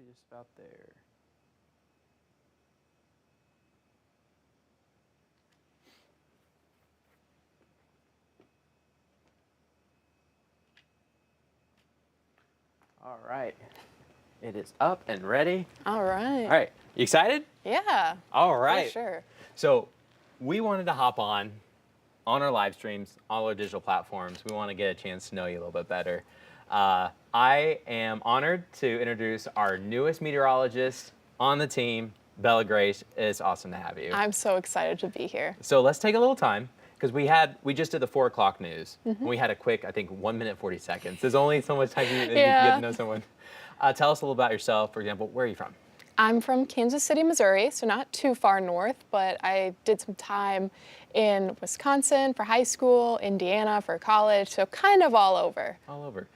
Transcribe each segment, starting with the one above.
just about there. All right. It is up and ready. All right. All right. You excited? Yeah. All right. For sure. So we wanted to hop on our live streams, all our digital platforms. We want to get a chance to know you a little bit better. I am honored to introduce our newest meteorologist on the team, Bella Grace. It's awesome to have you. I'm so excited to be here. So let's take a little time, because we just did the 4 o'clock news. And we had a quick, I think, 1 minute 40 seconds. There's only so much time you get to know someone. Tell us a little about yourself. For example, where are you from? I'm from Kansas City, Missouri, so not too far north, but I did some time in Wisconsin for high school, Indiana for college, so kind of all over. All over.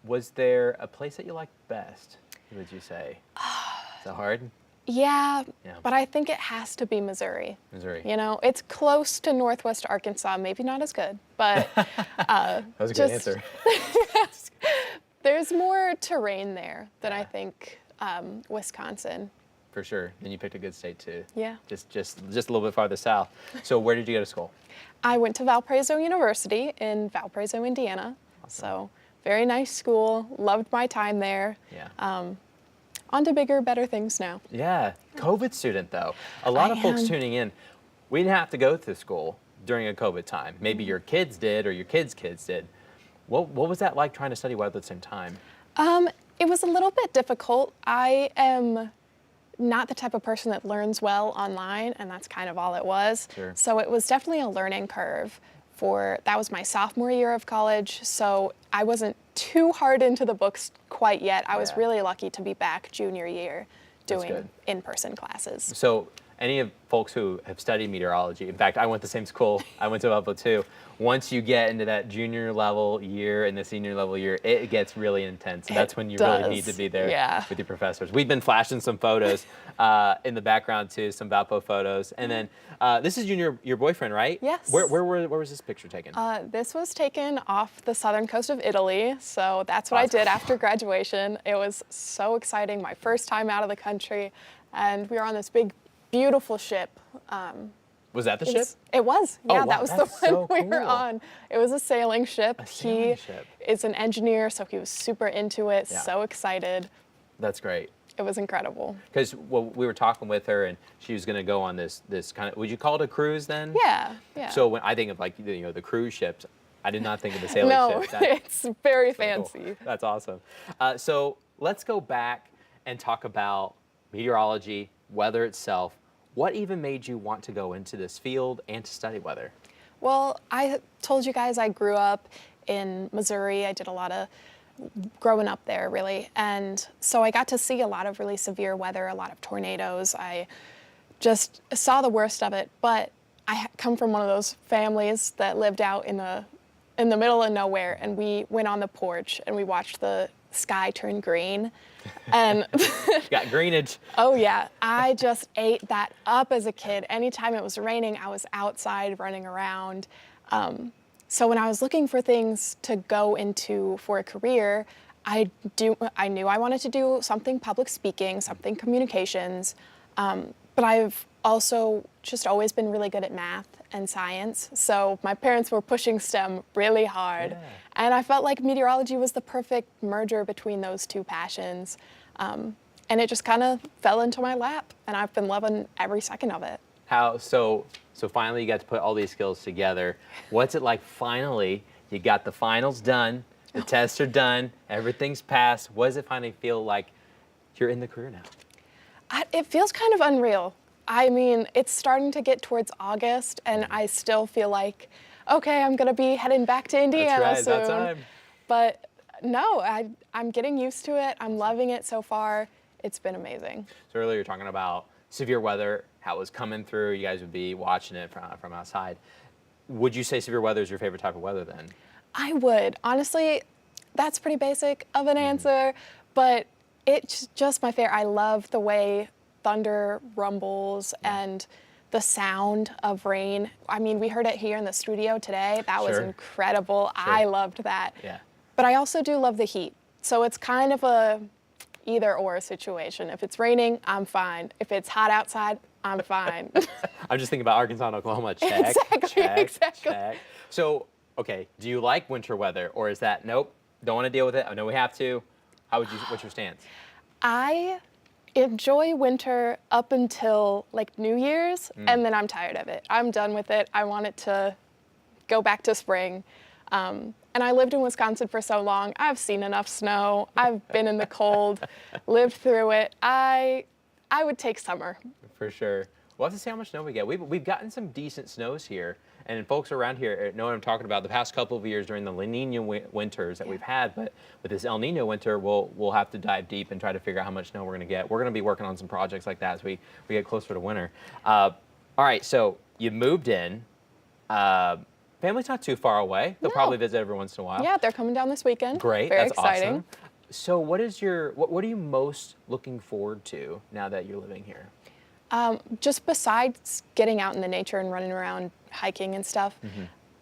Was there a place that you liked best, would you say? Is that hard? Yeah, Yeah. but I think it has to be Missouri. Missouri. You know, it's close to Northwest Arkansas, maybe not as good, but That was a good answer. there's more terrain there than I think Wisconsin. For sure. And you picked a good state too. Yeah. Just a little bit farther south. So where did you go to school? I went to Valparaiso University in Valparaiso, Indiana. Awesome. So very nice school. Loved my time there. Yeah. On to bigger, better things now. Yeah. COVID student though. A lot of folks tuning in, we didn't have to go to school during a COVID time. Maybe your kids did or your kids' kids did. What was that like trying to study weather at the same time? It was a little bit difficult. I am not the type of person that learns well online, and that's kind of all it was. Sure. So it was definitely a learning curve. That was my sophomore year of college, so I wasn't too hard into the books quite yet. I was really lucky to be back junior year doing in-person classes. So any of folks who have studied meteorology, in fact, I went to the same school, I went to Buffalo too. Once you get into that junior level year and the senior level year, it gets really intense. So that's when you really need to be there with your professors. We've been flashing some photos in the background too, some Valpo photos. And then this is your boyfriend, right? Yes. Where was this picture taken? This was taken off the southern coast of Italy, so that's what I did after graduation. It was so exciting, my first time out of the country, and we were on this big, beautiful ship. Was that the ship? It was. Yeah, wow, that was the one so we were cool. on. It was a sailing ship. A sailing ship. He is an engineer, so he was super into it, so excited. That's great. It was incredible. Because we were talking with her, and she was going to go on this kind of, would you call it a cruise then? Yeah, yeah. So when I think of like the cruise ships, I did not think of the sailing ship. No, it's very fancy. Cool. That's awesome. So let's go back and talk about meteorology, weather itself. What even made you want to go into this field and to study weather? Well, I told you guys I grew up in Missouri. I did a lot of growing up there, really. And so I got to see a lot of really severe weather, a lot of tornadoes. I just saw the worst of it. But I come from one of those families that lived out in the middle of nowhere, and we went on the porch and we watched the sky turn green. And got greenage. Oh yeah, I just ate that up as a kid. Anytime it was raining, I was outside running around. So when I was looking for things to go into for a career, I knew I wanted to do something public speaking, something communications, but I've also just always been really good at math and science. So my parents were pushing STEM really hard. Yeah. And I felt like meteorology was the perfect merger between those two passions. And it just kind of fell into my lap, and I've been loving every second of it. So finally you got to put all these skills together. What's it like finally, you got the finals done, the tests are done, everything's passed. What does it finally feel like you're in the career now? It feels kind of unreal. I mean, it's starting to get towards August, and I still feel like, okay, I'm gonna be heading back to Indiana soon. That's right, that time. But no, I'm getting used to it. I'm loving it so far. It's been amazing. So earlier you were talking about severe weather, how it was coming through. You guys would be watching it from outside. Would you say severe weather is your favorite type of weather then? I would. Honestly, that's pretty basic of an answer, but it's just my favorite. I love the way thunder rumbles and the sound of rain. I mean, we heard it here in the studio today. That was incredible. I loved that. Yeah. But I also do love the heat. So it's kind of a either or situation. If it's raining, I'm fine. If it's hot outside, I'm fine. I'm just thinking about Arkansas and Oklahoma. Check, Exactly. check. So, okay, do you like winter weather, or is that nope? Don't want to deal with it. I know we have to. What's your stance? I enjoy winter up until like New Year's, and then I'm tired of it. I'm done with it. I want it to go back to spring. And I lived in Wisconsin for so long. I've seen enough snow. I've been in the cold, lived through it. I would take summer. For sure. We'll have to see how much snow we get. We've gotten some decent snows here, and folks around here know what I'm talking about. The past couple of years during the La Nina winters that we've had, but with this El Nino winter, we'll have to dive deep and try to figure out how much snow we're going to get. We're going to be working on some projects like that as we get closer to winter. All right, so you moved in. Family's not too far away. They'll probably visit every once in a while. Yeah, they're coming down this weekend. Great, Very that's exciting. awesome. So what are you most looking forward to now that you're living here? Just besides getting out in the nature and running around hiking and stuff,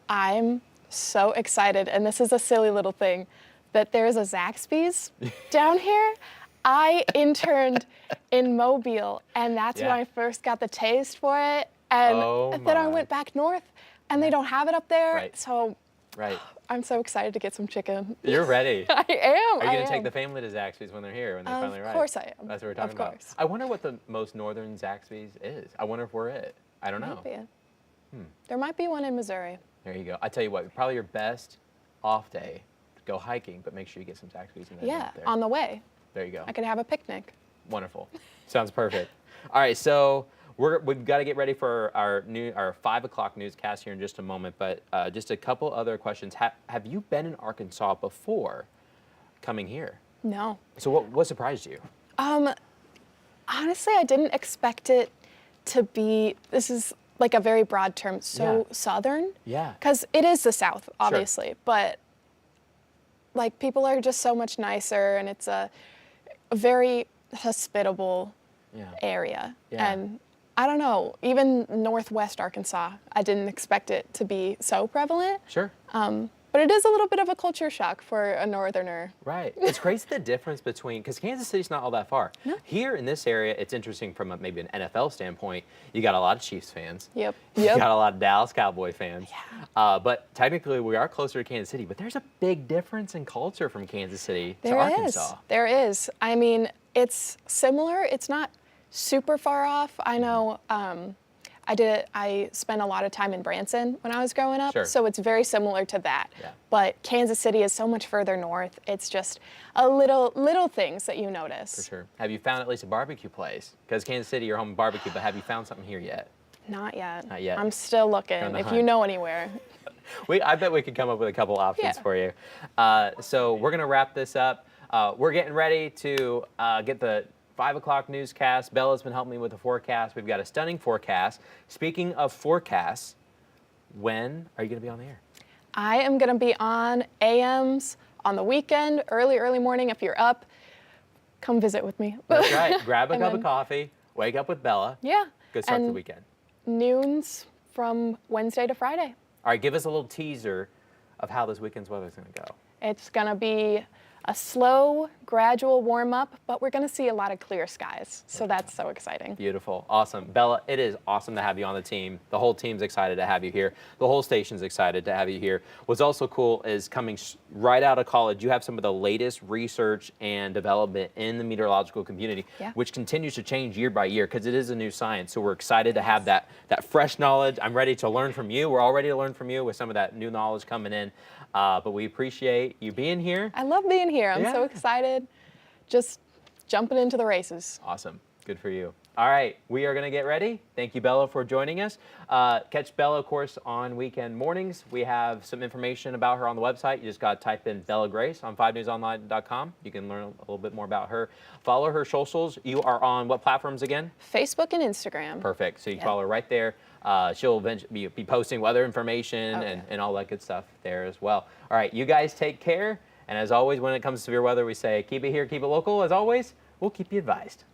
I'm so excited, and this is a silly little thing, that there's a Zaxby's down here. I interned in Mobile, and that's when I first got the taste for it. And then I went back north, and they don't have it up there. Right. So Right. I'm so excited to get some chicken. You're ready. I am. Are you going to take the family to Zaxby's when they're here, when they finally arrive? Of course I am. That's what we're talking Of about. course. I wonder what the most northern Zaxby's is. I wonder if we're it. I don't know. Maybe. There might be one in Missouri. There you go. I tell you what, probably your best off day to go hiking, but make sure you get some Zaxby's in there. Yeah, on the way. There you go. I could have a picnic. Wonderful. Sounds perfect. All right, so we've got to get ready for our 5 o'clock newscast here in just a moment, but just a couple other questions. Have you been in Arkansas before coming here? No. So what surprised you? Honestly, I didn't expect it to be, this is like a very broad term, so southern. Yeah. Because it is the South, obviously, but like people are just so much nicer, and it's a very hospitable area. Yeah. And I don't know, even Northwest Arkansas, I didn't expect it to be so prevalent. Sure. But it is a little bit of a culture shock for a northerner. Right. It's crazy the difference between, because Kansas City's not all that far. No. Here in this area, it's interesting from maybe an NFL standpoint. You got a lot of Chiefs fans. Yep. You got a lot of Dallas Cowboy fans. Yeah. But technically, we are closer to Kansas City. But there's a big difference in culture from Kansas City to Arkansas. There is. I mean, it's similar. It's not super far off. I know I spent a lot of time in Branson when I was growing up, so it's very similar to that. Yeah. But Kansas City is so much further north. It's just a little things that you notice. For sure. Have you found at least a barbecue place? Because Kansas City, you're home barbecue, but have you found something here yet? Not yet. Not yet. I'm still looking. If you know anywhere. I bet we could come up with a couple options for you. So we're going to wrap this up. We're getting ready to get the 5 o'clock newscast. Bella's been helping me with the forecast. We've got a stunning forecast. Speaking of forecasts, when are you going to be on the air? I am going to be on AMs on the weekend, early morning. If you're up, come visit with me. That's right. Grab a cup of coffee, wake up with Bella. Yeah. Good start to the weekend. Noons from Wednesday to Friday. All right, give us a little teaser of how this weekend's weather is going to go. It's going to be a slow, gradual warm up, but we're going to see a lot of clear skies. So that's so exciting. Beautiful. Awesome. Bella, it is awesome to have you on the team. The whole team's excited to have you here. The whole station's excited to have you here. What's also cool is coming right out of college, you have some of the latest research and development in the meteorological community, which continues to change year by year because it is a new science. So we're excited to have that fresh knowledge. I'm ready to learn from you. We're all ready to learn from you with some of that new knowledge coming in. But we appreciate you being here. I love being here. I'm so excited. Just jumping into the races. Awesome. Good for you. All right. We are going to get ready. Thank you, Bella, for joining us. Catch Bella, of course, on weekend mornings. We have some information about her on the website. You just got to type in Bella Grace on 5newsonline.com. You can learn a little bit more about her. Follow her socials. You are on what platforms again? Facebook and Instagram. Perfect. So you can follow her right there. She'll eventually be posting weather information and all that good stuff there as well. All right, you guys take care. And as always, when it comes to severe weather, we say keep it here, keep it local. As always, we'll keep you advised.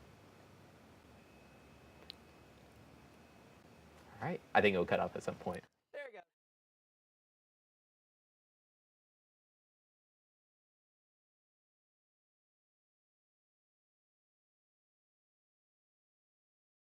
All right, I think it'll cut off at some point.